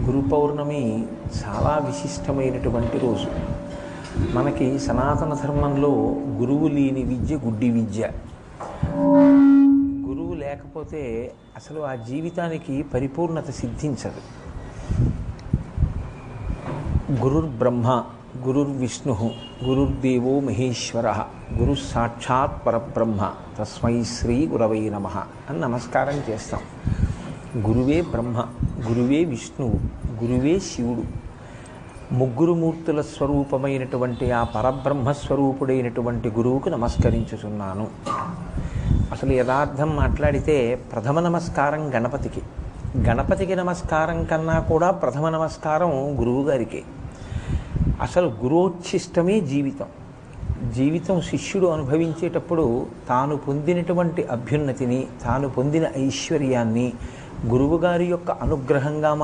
గురు పౌర్ణమి చాలా విశిష్టమైనటువంటి రోజు. మనకి సనాతన ధర్మంలో గురువు లేని విద్య గుడ్డి విద్య. గురువు లేకపోతే అసలు ఆ జీవితానికి పరిపూర్ణత సిద్ధించదు. గురుర్బ్రహ్మ గురుర్విష్ణు గురుర్దేవో మహేశ్వర గురు సాక్షాత్ పరబ్రహ్మ తస్మై శ్రీ గురవై నమః అని నమస్కారం చేస్తాం. గురువే బ్రహ్మ, గురువే విష్ణువు, గురువే శివుడు. ముగ్గురు మూర్తుల స్వరూపమైనటువంటి ఆ పరబ్రహ్మస్వరూపుడైనటువంటి గురువుకు నమస్కరించుచున్నాను. అసలు యథార్థం మాట్లాడితే ప్రథమ నమస్కారం గణపతికి. గణపతికి నమస్కారం కన్నా కూడా ప్రథమ నమస్కారం గురువుగారికి. అసలు గురోచ్ఛిష్టమే జీవితం. జీవితం శిష్యుడు అనుభవించేటప్పుడు తాను పొందినటువంటి అభ్యున్నతిని, తాను పొందిన ఐశ్వర్యాన్ని గురువుగారి యొక్క అనుగ్రహంగా